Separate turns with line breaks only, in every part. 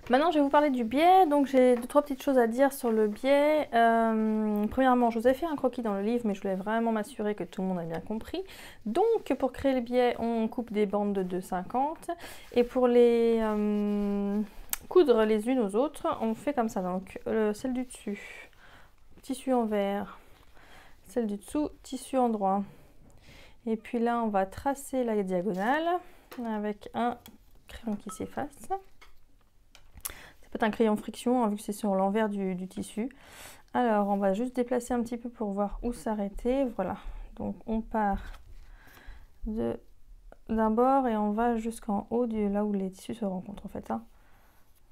Maintenant, je vais vous parler du biais. Donc, j'ai 2-3 petites choses à dire sur le biais. Premièrement, je vous ai fait un croquis dans le livre, mais je voulais vraiment m'assurer que tout le monde a bien compris. Donc, pour créer le biais, on coupe des bandes de 2,50. Et pour les coudre les unes aux autres, on fait comme ça. Donc, celle du dessus, tissu envers. Celle du dessous, tissu endroit. Et puis là, on va tracer la diagonale avec un crayon qui s'efface. Ça peut être un crayon friction, hein, vu que c'est sur l'envers du tissu. Alors, on va juste déplacer un petit peu pour voir où s'arrêter. Voilà. Donc, on part d'un bord et on va jusqu'en haut, là où les tissus se rencontrent, en fait. Hein.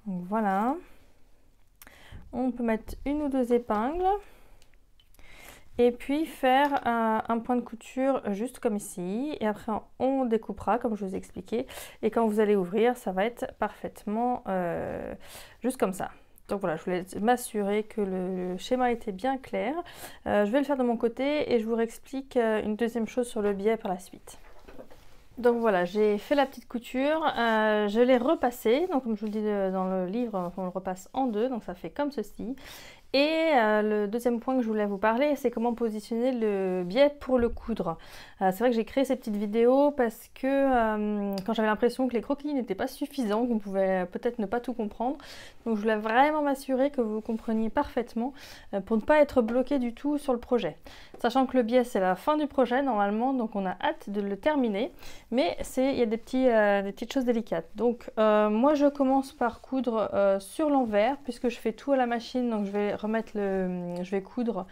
Donc, voilà. On peut mettre une ou deux épingles. Et puis faire un point de couture juste comme ici. Et après, on découpera, comme je vous ai expliqué. Et quand vous allez ouvrir, ça va être parfaitement juste comme ça. Donc voilà, je voulais m'assurer que le schéma était bien clair. Je vais le faire de mon côté et je vous réexplique une deuxième chose sur le biais par la suite. Donc voilà, j'ai fait la petite couture, je l'ai repassée, donc comme je vous le dis dans le livre, on le repasse en deux, donc ça fait comme ceci. Et le deuxième point que je voulais vous parler, c'est comment positionner le biais pour le coudre. C'est vrai que j'ai créé ces petites vidéos parce que quand j'avais l'impression que les croquis n'étaient pas suffisants, qu'on pouvait peut-être ne pas tout comprendre. Donc je voulais vraiment m'assurer que vous compreniez parfaitement pour ne pas être bloqué du tout sur le projet. Sachant que le biais c'est la fin du projet normalement, donc on a hâte de le terminer. Mais il y a des petites choses délicates. Donc moi je commence par coudre sur l'envers puisque je fais tout à la machine, donc je vais coudre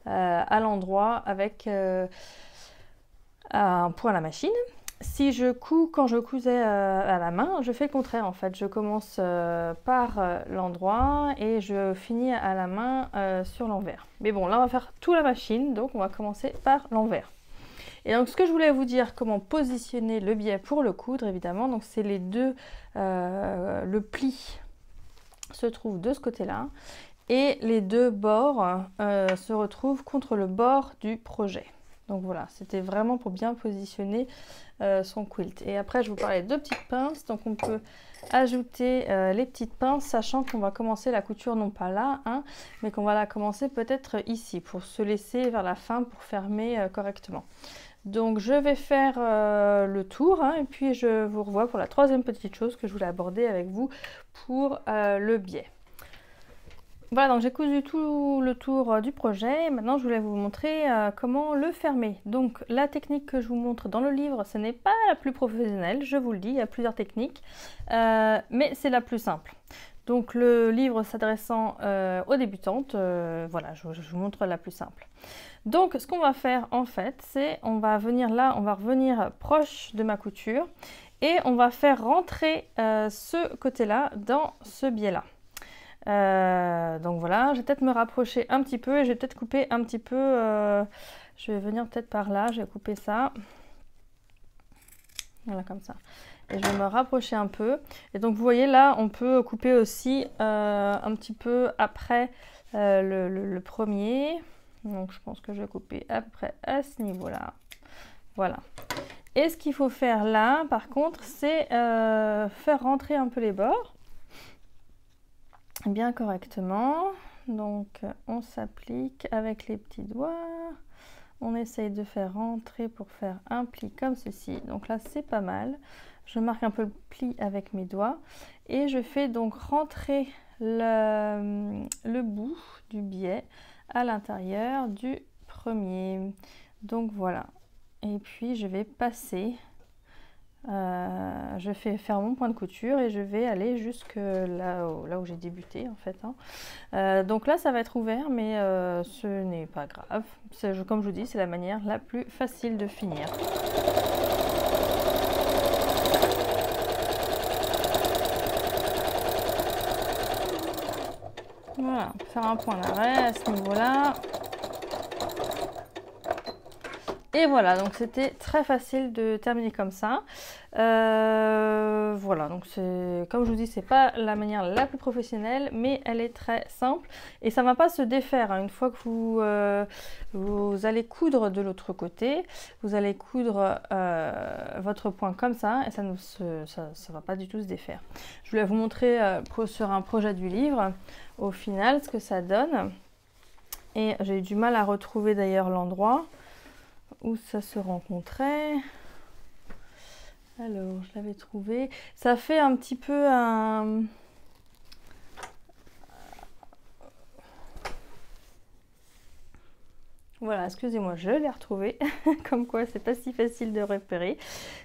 à l'endroit avec un point à la machine. Si je quand je cousais à la main, je fais le contraire en fait. Je commence par l'endroit et je finis à la main sur l'envers. Mais bon, là on va faire tout à la machine, donc on va commencer par l'envers. Et donc ce que je voulais vous dire, comment positionner le biais pour le coudre évidemment, donc c'est les deux, le pli se trouve de ce côté-là et les deux bords se retrouvent contre le bord du projet. Donc voilà, c'était vraiment pour bien positionner son quilt. Et après, je vous parlais de petites pinces, donc on peut ajouter les petites pinces, sachant qu'on va commencer la couture non pas là, hein, mais qu'on va la commencer peut-être ici, pour se laisser vers la fin pour fermer correctement. Donc je vais faire le tour hein, et puis je vous revois pour la troisième petite chose que je voulais aborder avec vous pour le biais. Voilà, donc j'ai cousu tout le tour du projet et maintenant je voulais vous montrer comment le fermer. Donc la technique que je vous montre dans le livre, ce n'est pas la plus professionnelle, je vous le dis, il y a plusieurs techniques, mais c'est la plus simple. Donc le livre s'adressant aux débutantes, voilà, je vous montre la plus simple. Donc ce qu'on va faire en fait, c'est on va venir là, on va revenir proche de ma couture et on va faire rentrer ce côté-là dans ce biais-là. Donc voilà, je vais peut-être me rapprocher un petit peu et je vais peut-être couper un petit peu, je vais venir peut-être par là, je vais couper ça. Voilà, comme ça. Et je vais me rapprocher un peu. Et donc vous voyez là, on peut couper aussi un petit peu après le premier. Donc je pense que je vais couper à peu près à ce niveau-là. Voilà. Et ce qu'il faut faire là, par contre, c'est faire rentrer un peu les bords. Bien correctement. Donc on s'applique avec les petits doigts. On essaye de faire rentrer pour faire un pli comme ceci. Donc là, c'est pas mal. Je marque un peu le pli avec mes doigts. Et je fais donc rentrer le bout du biais à l'intérieur du premier. Donc voilà. Et puis, je vais passer. Je fais faire mon point de couture et je vais aller jusque là où j'ai débuté en fait. Hein. Donc là ça va être ouvert mais ce n'est pas grave. Comme je vous dis, c'est la manière la plus facile de finir. Voilà, on peut faire un point d'arrêt à ce niveau-là. Et voilà, donc c'était très facile de terminer comme ça. Voilà, donc c'est comme je vous dis, c'est pas la manière la plus professionnelle, mais elle est très simple et ça ne va pas se défaire, hein. Une fois que vous allez coudre de l'autre côté, vous allez coudre votre point comme ça et ça ne va pas du tout se défaire. Je voulais vous montrer sur un projet du livre au final ce que ça donne. Et j'ai eu du mal à retrouver d'ailleurs l'endroit où ça se rencontrait. Alors, je l'avais trouvé. Ça fait un petit peu un... Voilà, excusez-moi, je l'ai retrouvé. Comme quoi, c'est pas si facile de repérer.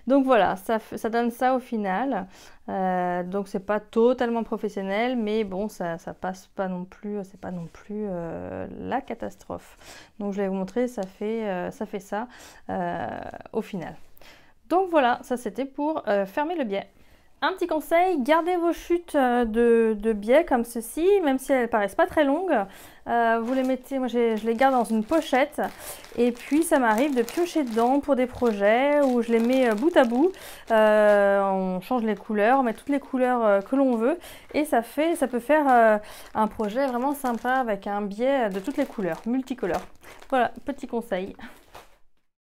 Donc voilà, ça donne ça au final. Donc c'est pas totalement professionnel, mais bon, ça passe pas non plus, c'est pas non plus la catastrophe. Donc je vais vous montrer, ça fait ça au final. Donc voilà, ça c'était pour fermer le biais. Un petit conseil, gardez vos chutes de biais comme ceci, même si elles paraissent pas très longues. Vous les mettez, moi je les garde dans une pochette et puis ça m'arrive de piocher dedans pour des projets où je les mets bout à bout. On change les couleurs, on met toutes les couleurs que l'on veut et ça peut faire un projet vraiment sympa avec un biais de toutes les couleurs, multicolores. Voilà, petit conseil.